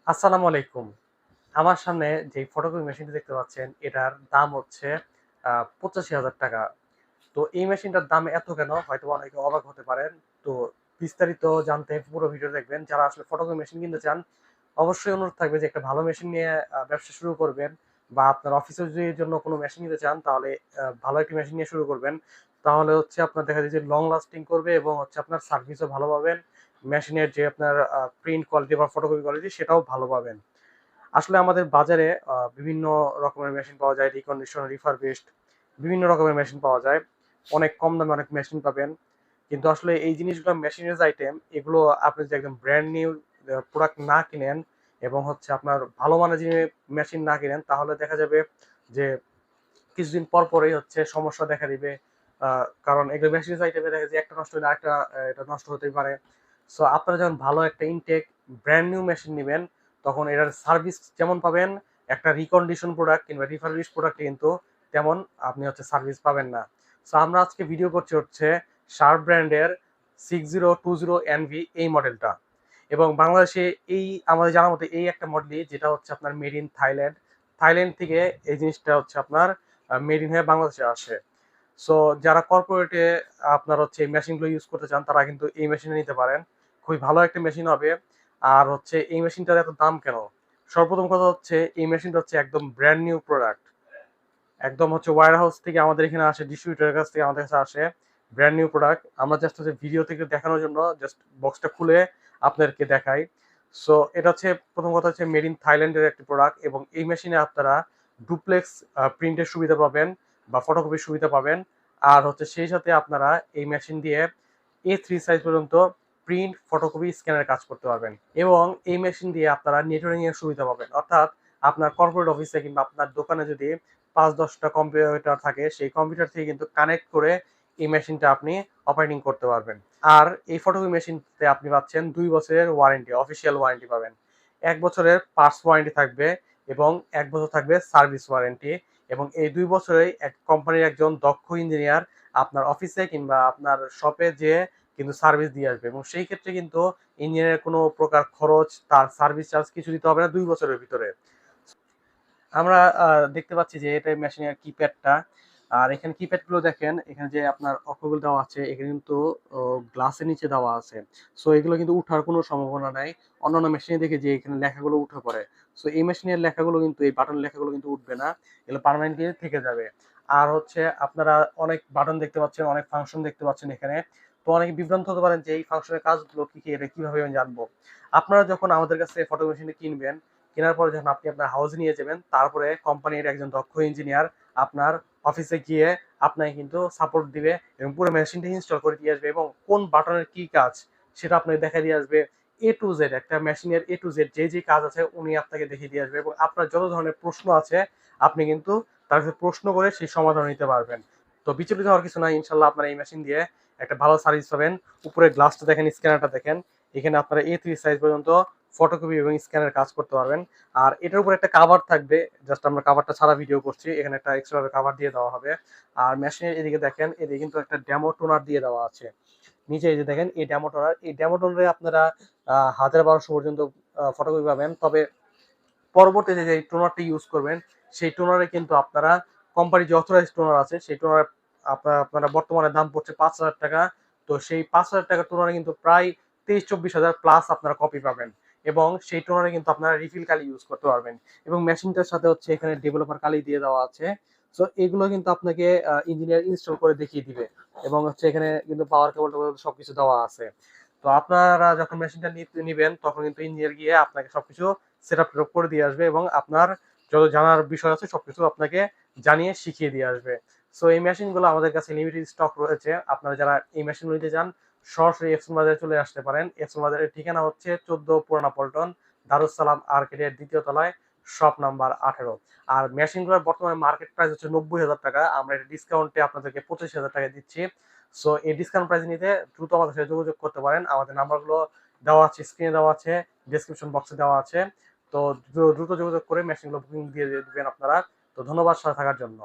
আসসালামু আলাইকুম। আমার সামনে যে ফটোকপি মেশিনটি দেখতে পাচ্ছেন, এটার দাম হচ্ছে ৳৮৫,০০০। তো এই মেশিনটার দাম এত কেন? হয়তোবা অনেকে অবাক হতে পারেন। তো বিস্তারিত জানতে পুরো ভিডিও দেখবেন। যারা আসলে ফটোকপি মেশিন কিনতে চান, অবশ্যই অনুরোধ থাকবে যে একটা ভালো মেশিন নিয়ে ব্যবসা শুরু করবেন, বা আপনার অফিসের জন্য কোনো মেশিন নিতে চান, তাহলে ভালো একটি মেশিন নিয়ে শুরু করবেন। তাহলে হচ্ছে আপনার দেখা যায় যে লং লাস্টিং করবে, এবং হচ্ছে আপনার সার্ভিসও ভালো পাবেন। মেশিনের যে আপনার প্রিন্ট কোয়ালিটি বা ফটোকপি কোয়ালিটি সেটাও ভালো পাবেন। আসলে আমাদের বাজারে বিভিন্ন রকমের মেশিন পাওয়া যায়, রিকন্ডিশন, রিফারবিশড, বিভিন্ন রকমের মেশিন পাওয়া যায়। অনেক কম দামে অনেক মেশিন পাবেন। কিন্তু আসলে এই জিনিসগুলো মেশিনারিজ আইটেম, এগুলো আপনি যদি একদম ব্র্যান্ড নিউ প্রোডাক্ট না কিনেন, এবং হচ্ছে আপনার ভালো মানের যে মেশিন না কিনেন, তাহলে দেখা যাবে যে কিছুদিন পর পরেই হচ্ছে সমস্যা দেখা দিবে। কারণ এগুলো মেশিনারিজ আইটেমে দেখা যায় একটা নষ্ট হলে আরেকটা এটা নষ্ট হতেই পারে। সো আপনারা যখন ভালো একটা ইনটেক ব্র্যান্ড নিউ মেশিন নিবেন, তখন এটার সার্ভিস যেমন পাবেন, একটা রিকন্ডিশন প্রোডাক্ট কিংবা রিফারবিশ প্রোডাক্টে কিন্তু তেমন আপনি হচ্ছে সার্ভিস পাবেন না। সো আমরা আজকে ভিডিও করছি হচ্ছে শার্প ব্র্যান্ডের 6020 এনভি এই মডেলটা। এবং বাংলাদেশে এই আমাদের জানার মতে এই একটা মডেলই, যেটা হচ্ছে আপনার মেড ইন থাইল্যান্ড। থাইল্যান্ড থেকে এই জিনিসটা হচ্ছে আপনার মেড ইন হয়ে বাংলাদেশে আসে। সো যারা কর্পোরেটে আপনার হচ্ছে এই মেশিনগুলো ইউজ করতে চান, তারা কিন্তু এই মেশিনে নিতে পারেন। খুবই ভালো একটা মেশিন হবে। আর হচ্ছে এই মেশিনটার এত দাম কেন? সর্বপ্রথম কথা হচ্ছে এই মেশিনটা হচ্ছে একদম ব্র্যান্ড নিউ প্রোডাক্ট। একদম হচ্ছে ওয়্যার হাউস থেকে আমাদের এখানে আসে, ডিস্ট্রিবিউটরের কাছ থেকে আমাদের কাছে আসে ব্র্যান্ড নিউ প্রোডাক্ট। আমরা জাস্ট হচ্ছে ভিডিও থেকে দেখানোর জন্য জাস্ট বক্সটা খুলে আপনাদেরকে দেখাই। সো এটা হচ্ছে প্রথম কথা হচ্ছে মেড ইন থাইল্যান্ডের একটি প্রোডাক্ট, এবং এই মেশিনে আপনারা ডুপ্লেক্স প্রিন্টের সুবিধা পাবেন বা ফটোকপির সুবিধা পাবেন। আর হচ্ছে সেই সাথে আপনারা এই মেশিন দিয়ে A3 সাইজ পর্যন্ত প্রিন্ট, ফটোকপি, স্ক্যানের কাজ করতে পারবেন। এবং এই মেশিন দিয়ে আপনারা নেটওয়ার্কিং এর সুবিধা পাবেন। অর্থাৎ আপনার কর্পোরেট অফিসে কিংবা আপনার দোকানে যদি ৫-১০টা কম্পিউটার থাকে, সেই কম্পিউটার থেকে কিন্তু কানেক্ট করে এই মেশিনটা আপনি অপারেটিং করতে পারবেন। আর এই ফটোকপি মেশিনতে আপনি পাচ্ছেন ২ বছরের ওয়ারেন্টি, অফিসিয়াল ওয়ারেন্টি পাবেন। ১ বছরের পার্টস ওয়ারেন্টি থাকবে, এবং ১ বছর থাকবে সার্ভিস ওয়ারেন্টি। এবং এই ২ বছরেই কোম্পানির একজন দক্ষ ইঞ্জিনিয়ার আপনার অফিসে কিংবা আপনার শপে যেয়ে কিন্তু সার্ভিস দিয়ে আসবে, এবং সেই ক্ষেত্রে কিন্তু ইঞ্জিনিয়ারের কোনো প্রকার খরচ, তার সার্ভিস চার্জ কিছু দিতে হবে না ২ বছরের ভিতরে। আমরা দেখতে পাচ্ছি যে এটা মেশিনের কিপ্যাডটা। আর এখানে কিপ্যাড গুলো দেখেন, এখানে যে আপনার অক্ষরগুলো দেওয়া আছে, এখানে কিন্তু গ্লাসের নিচে দেওয়া আছে। সো এগুলো কিন্তু উঠার কোনো সম্ভাবনা নাই। অন্যান্য মেশিনে দেখি যে এখানে লেখাগুলো উঠে পড়ে। সো এই মেশিনের লেখাগুলো কিন্তু, এই বাটন লেখাগুলো কিন্তু উঠবে না। এগুলো পার্মানেন্টলি থেকে যাবে। আর হচ্ছে আপনারা অনেক বাটন দেখতে পাচ্ছেন, অনেক ফাংশন দেখতে পাচ্ছেন এখানে। তো অনেকে বিভ্রান্ত হতে পারেন যে এই ফাংশনের কাজগুলো কি কি, এটা কিভাবে আমি জানবো? আপনারা যখন আমাদের কাছ থেকে ফটো মেশিনটা কিনবেন, কেনার পরে যখন আপনি আপনার হাউসে নিয়ে যাবেন, তারপরে কোম্পানির একজন দক্ষ ইঞ্জিনিয়ার আপনার অফিসে গিয়ে আপনাকে কিন্তু সাপোর্ট দিবে, এবং পুরো মেশিনটা ইনস্টল করে দিয়ে আসবে, এবং কোন বাটনের কি কাজ সেটা আপনাকে দেখা দিয়ে আসবে। এ টু জেড একটা মেশিনের এ টু জেড যে যে কাজ আছে উনি আপনাকে দেখিয়ে দিয়ে আসবে, এবং আপনার যত ধরনের প্রশ্ন আছে আপনি কিন্তু তার কাছে প্রশ্ন করে সেই সমাধান নিতে পারবেন। তো বিচলিত হওয়ার কিছু নাই, ইনশাল্লাহ আপনার এই মেশিন দিয়ে একটা ভালো সার্ভিস পাবেন। উপরে গ্লাসটা দেখেন, স্ক্যানারটা দেখেন, এখানে আপনারা A3 সাইজ পর্যন্ত ফটোকপি এবং স্ক্যানের কাজ করতে পারবেন। আর এটার উপর একটা কাভার থাকবে, জাস্ট আমরা কাভারটা ছাড়া ভিডিও করছি, এখানে একটা এক্সট্রা ভাবে কাভার দিয়ে দেওয়া হবে। আর মেশিনের এদিকে দেখেন, এদিকে কিন্তু একটা ডেমো টোনার দিয়ে দেওয়া আছে। নিচে এই যে দেখেন, এই ডেমো টোনার, এই ডেমো টোনারে আপনারা ১,০০০-১,২০০ পর্যন্ত ফটোকপি পাবেন। তবে পরবর্তীতে যে টোনারটি ইউজ করবেন, সেই টোনারে কিন্তু আপনারা কোম্পানির যে অথরাইজ টোনার আছে, সেই টোনার আপনারা বর্তমানে দাম পড়ছে ৳৫,০০০। তো সেই ৳৫,০০০ টোনারে কিন্তু প্রায় ২৩-২৪,০০০ প্লাস আপনারা কপি পাবেন, এবং সেই টোনারে কিন্তু আপনারা রিফিল কালি ইউজ করতে পারবেন। এবং মেশিনটার সাথে হচ্ছে এখানে ডেভেলপার কালি দিয়ে দেওয়া আছে। সো এগুলো কিন্তু আপনাকে ইঞ্জিনিয়ার ইনস্টল করে দেখিয়ে দিবে, এবং হচ্ছে এখানে কিন্তু পাওয়ার কেবল টেবল সবকিছু দেওয়া আছে। তো আপনারা যখন মেশিনটা নিবেন, তখন কিন্তু ইঞ্জিনিয়ার গিয়ে আপনাকে সবকিছু সেটআপ টেটআপ করে দিয়ে আসবে, এবং আপনার যত জানার বিষয় আছে সবকিছু আপনাকে জানিয়ে শিখিয়ে দিয়ে আসবে। সো এই মেশিনগুলো আমাদের কাছে লিমিটেড স্টক রয়েছে। আপনারা যারা এই মেশিন নিতে চান, সরাসরি এফসন বাজারে চলে আসতে পারেন। এফসন বাজারের ঠিকানা হচ্ছে ১৪ পুরানা পল্টন, দারুস সালাম আর্কেডের ২য় তলায়, শপ নাম্বার ১৮। আর মেশিনগুলোর বর্তমানে মার্কেট প্রাইস হচ্ছে ৳৯০,০০০। আমরা এটা ডিসকাউন্টে আপনাদেরকে ৳২৫,০০০ দিচ্ছি। সো এই ডিসকাউন্ট প্রাইস নিতে দ্রুত আমাদের সাথে যোগাযোগ করতে পারেন। আমাদের নাম্বারগুলো দেওয়া আছে, স্ক্রিনে দেওয়া আছে, ডেসক্রিপশন বক্সে দেওয়া আছে। তো দ্রুত যোগাযোগ করে মেশিনগুলো বুকিং দিয়ে দিবেন আপনারা। তো ধন্যবাদ সাথে থাকার জন্য।